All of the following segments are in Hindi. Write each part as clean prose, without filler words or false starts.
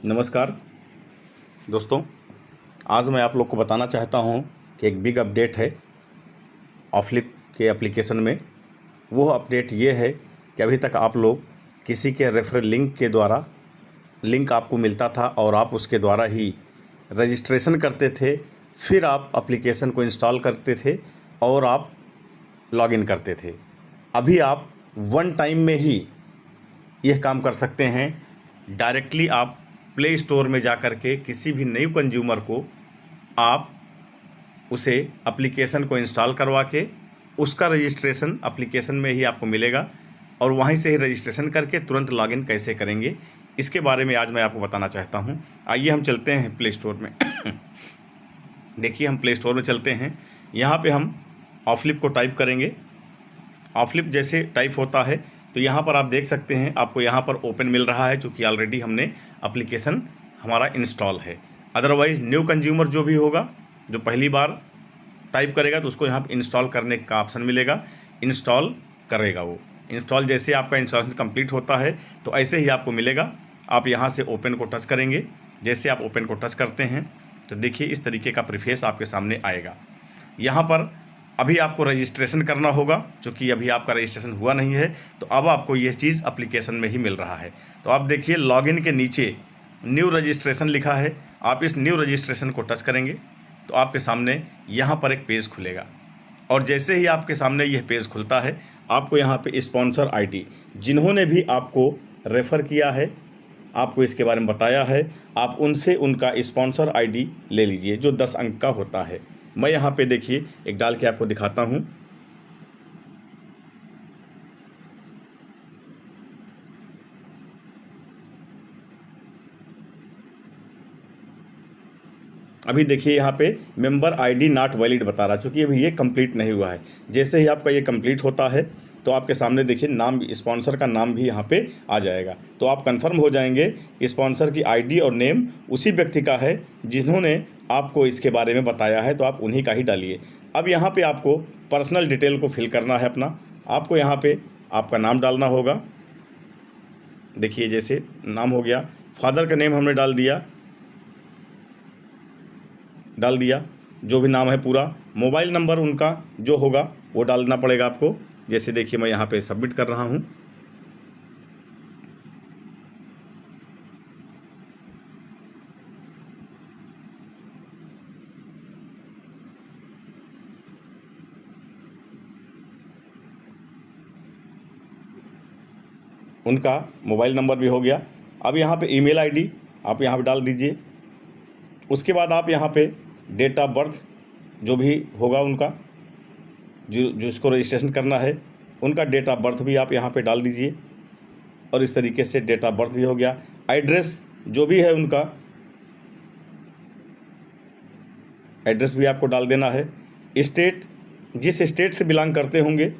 नमस्कार दोस्तों, आज मैं आप लोग को बताना चाहता हूं कि एक बिग अपडेट है ऑफलिप के एप्लीकेशन में। वो अपडेट ये है कि अभी तक आप लोग किसी के रेफरल लिंक के द्वारा लिंक आपको मिलता था और आप उसके द्वारा ही रजिस्ट्रेशन करते थे, फिर आप एप्लीकेशन को इंस्टॉल करते थे और आप लॉगिन करते थे। अभी आप वन टाइम में ही यह काम कर सकते हैं। डायरेक्टली आप प्ले स्टोर में जा कर के किसी भी न्यू कंज्यूमर को आप उसे एप्लीकेशन को इंस्टॉल करवा के उसका रजिस्ट्रेशन एप्लीकेशन में ही आपको मिलेगा और वहीं से ही रजिस्ट्रेशन करके तुरंत लॉगिन कैसे करेंगे, इसके बारे में आज मैं आपको बताना चाहता हूं। आइए हम चलते हैं प्ले स्टोर में। देखिए, हम प्ले स्टोर में चलते हैं। यहाँ पे हम ऑफलिप को टाइप करेंगे। ऑफलिप जैसे टाइप होता है तो यहाँ पर आप देख सकते हैं, आपको यहाँ पर ओपन मिल रहा है, चूँकि ऑलरेडी हमने एप्लीकेशन हमारा इंस्टॉल है। अदरवाइज़ न्यू कंज्यूमर जो भी होगा, जो पहली बार टाइप करेगा तो उसको यहाँ पर इंस्टॉल करने का ऑप्शन मिलेगा, इंस्टॉल करेगा। वो इंस्टॉल जैसे आपका इंस्टॉलेशन कंप्लीट होता है तो ऐसे ही आपको मिलेगा। आप यहाँ से ओपन को टच करेंगे। जैसे आप ओपन को टच करते हैं तो देखिए इस तरीके का प्रीफेस आपके सामने आएगा। यहाँ पर अभी आपको रजिस्ट्रेशन करना होगा, क्योंकि अभी आपका रजिस्ट्रेशन हुआ नहीं है, तो अब आपको यह चीज़ एप्लीकेशन में ही मिल रहा है। तो आप देखिए लॉगिन के नीचे न्यू रजिस्ट्रेशन लिखा है। आप इस न्यू रजिस्ट्रेशन को टच करेंगे तो आपके सामने यहाँ पर एक पेज खुलेगा और जैसे ही आपके सामने यह पेज खुलता है, आपको यहाँ पे स्पॉन्सर आईडी, जिन्होंने भी आपको रेफ़र किया है, आपको इसके बारे में बताया है, आप उनसे उनका स्पॉन्सर आईडी ले लीजिए जो 10 अंक का होता है। मैं यहाँ पे देखिए एक डाल के आपको दिखाता हूँ। अभी देखिए यहाँ पे मेंबर आईडी नॉट वैलिड बता रहा, चूँकि अभी ये कंप्लीट नहीं हुआ है। जैसे ही आपका ये कंप्लीट होता है तो आपके सामने देखिए नाम, स्पॉन्सर का नाम भी यहाँ पे आ जाएगा। तो आप कंफर्म हो जाएंगे कि स्पॉन्सर की आईडी और नेम उसी व्यक्ति का है जिन्होंने आपको इसके बारे में बताया है, तो आप उन्हीं का ही डालिए। अब यहाँ पे आपको पर्सनल डिटेल को फिल करना है अपना। आपको यहाँ पे आपका नाम डालना होगा। देखिए जैसे नाम हो गया, फादर का नेम हमने डाल दिया, जो भी नाम है पूरा। मोबाइल नंबर उनका जो होगा वो डालना पड़ेगा आपको। जैसे देखिए मैं यहाँ पे सबमिट कर रहा हूँ। उनका मोबाइल नंबर भी हो गया। अब यहाँ पे ईमेल आईडी आप यहाँ पे डाल दीजिए। उसके बाद आप यहाँ पे डेट ऑफ बर्थ जो भी होगा उनका, जो जिसको रजिस्ट्रेशन करना है, उनका डेट ऑफ बर्थ भी आप यहाँ पे डाल दीजिए। और इस तरीके से डेट ऑफ बर्थ भी हो गया। एड्रेस जो भी है उनका एड्रेस भी आपको डाल देना है। स्टेट, जिस स्टेट से बिलोंग करते होंगे,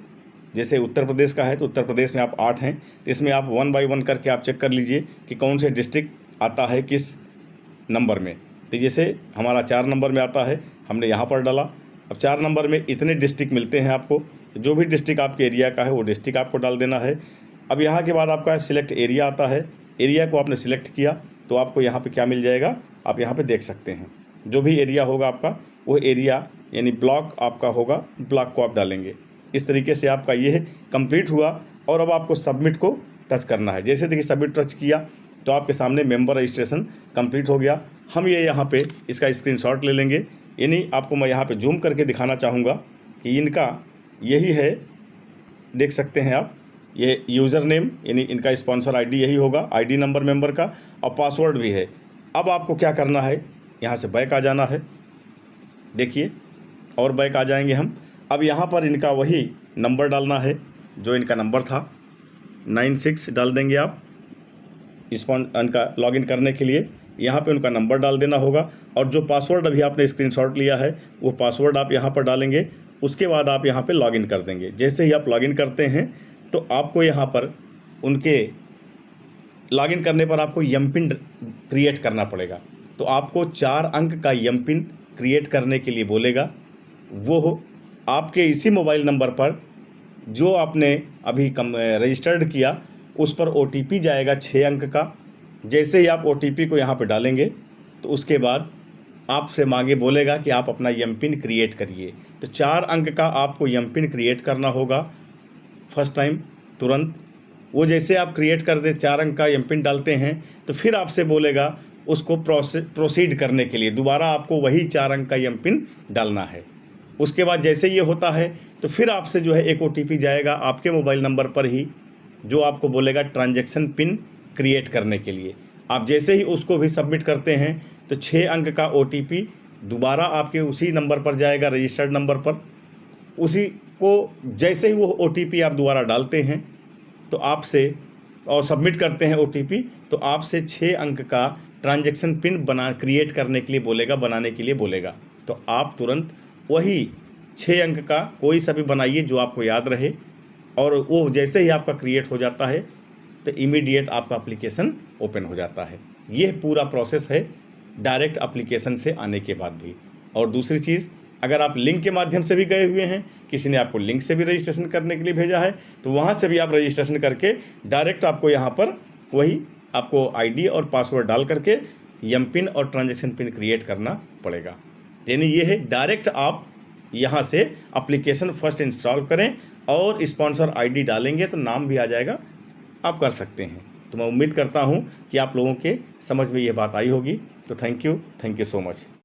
जैसे उत्तर प्रदेश का है तो उत्तर प्रदेश में आप 8 हैं, तो इसमें आप 1 बाय 1 करके आप चेक कर लीजिए कि कौन से डिस्ट्रिक्ट आता है किस नंबर में। तो जैसे हमारा 4 नंबर में आता है, हमने यहाँ पर डाला। अब 4 नंबर में इतने डिस्ट्रिक्ट मिलते हैं आपको, तो जो भी डिस्ट्रिक्ट आपके एरिया का है वो डिस्ट्रिक्ट आपको डाल देना है। अब यहाँ के बाद आपका सिलेक्ट एरिया आता है। एरिया को आपने सिलेक्ट किया तो आपको यहाँ पे क्या मिल जाएगा, आप यहाँ पे देख सकते हैं। जो भी एरिया होगा आपका, वो एरिया यानी ब्लॉक आपका होगा, ब्लॉक को आप डालेंगे। इस तरीके से आपका ये कंप्लीट हुआ और अब आपको सबमिट को टच करना है। जैसे देखिए सबमिट टच किया तो आपके सामने मेंबर रजिस्ट्रेशन कंप्लीट हो गया। हम ये यहाँ पे इसका स्क्रीनशॉट ले लेंगे। यानी आपको मैं यहाँ पे जूम करके दिखाना चाहूँगा कि इनका यही है, देख सकते हैं आप, ये यूज़र नेम यानी इनका स्पॉन्सर आईडी यही होगा, आईडी नंबर मेंबर का, और पासवर्ड भी है। अब आपको क्या करना है, यहाँ से बैक आ जाना है। देखिए और बैक आ जाएंगे हम। अब यहाँ पर इनका वही नंबर डालना है जो इनका नंबर था, 96 डाल देंगे आप इनका लॉगिन करने के लिए। यहाँ पे उनका नंबर डाल देना होगा और जो पासवर्ड अभी आपने स्क्रीनशॉट लिया है वो पासवर्ड आप यहाँ पर डालेंगे। उसके बाद आप यहाँ पे लॉगिन कर देंगे। जैसे ही आप लॉगिन करते हैं तो आपको यहाँ पर उनके लॉगिन करने पर आपको एम पिन क्रिएट करना पड़ेगा। तो आपको 4 अंक का एम पिन क्रिएट करने के लिए बोलेगा। वो आपके इसी मोबाइल नंबर पर जो आपने अभी रजिस्टर्ड किया उस पर OTP जाएगा 6 अंक का। जैसे ही आप OTP को यहाँ पे डालेंगे तो उसके बाद आपसे मांगे बोलेगा कि आप अपना एम पिन क्रिएट करिए। तो 4 अंक का आपको एम पिन क्रिएट करना होगा फर्स्ट टाइम तुरंत। वो जैसे आप क्रिएट कर दे 4 अंक का एम पिन डालते हैं तो फिर आपसे बोलेगा उसको प्रोसीड करने के लिए दोबारा आपको वही 4 अंक का एम पिन डालना है। उसके बाद जैसे ये होता है तो फिर आपसे जो है एक OTP जाएगा आपके मोबाइल नंबर पर ही, जो आपको बोलेगा ट्रांजैक्शन पिन क्रिएट करने के लिए। आप जैसे ही उसको भी सबमिट करते हैं तो 6 अंक का OTP दोबारा आपके उसी नंबर पर जाएगा, रजिस्टर्ड नंबर पर। उसी को जैसे ही वो OTP आप दोबारा डालते हैं तो आपसे और सबमिट करते हैं OTP, तो आपसे 6 अंक का ट्रांजैक्शन पिन क्रिएट करने के लिए बोलेगा, बनाने के लिए बोलेगा। तो आप तुरंत वही 6 अंक का कोई सा भी बनाइए जो आपको याद रहे, और वो जैसे ही आपका क्रिएट हो जाता है तो इमीडिएट आपका एप्लीकेशन ओपन हो जाता है। ये पूरा प्रोसेस है डायरेक्ट एप्लीकेशन से आने के बाद भी। और दूसरी चीज़, अगर आप लिंक के माध्यम से भी गए हुए हैं, किसी ने आपको लिंक से भी रजिस्ट्रेशन करने के लिए भेजा है, तो वहाँ से भी आप रजिस्ट्रेशन करके डायरेक्ट आपको यहाँ पर वही आपको ID और पासवर्ड डाल करके एम पिन और ट्रांजैक्शन पिन क्रिएट करना पड़ेगा। यानी ये है डायरेक्ट आप यहाँ से एप्लीकेशन फर्स्ट इंस्टॉल करें और स्पॉन्सर ID डालेंगे तो नाम भी आ जाएगा, आप कर सकते हैं। तो मैं उम्मीद करता हूँ कि आप लोगों के समझ में ये बात आई होगी। तो थैंक यू सो मच।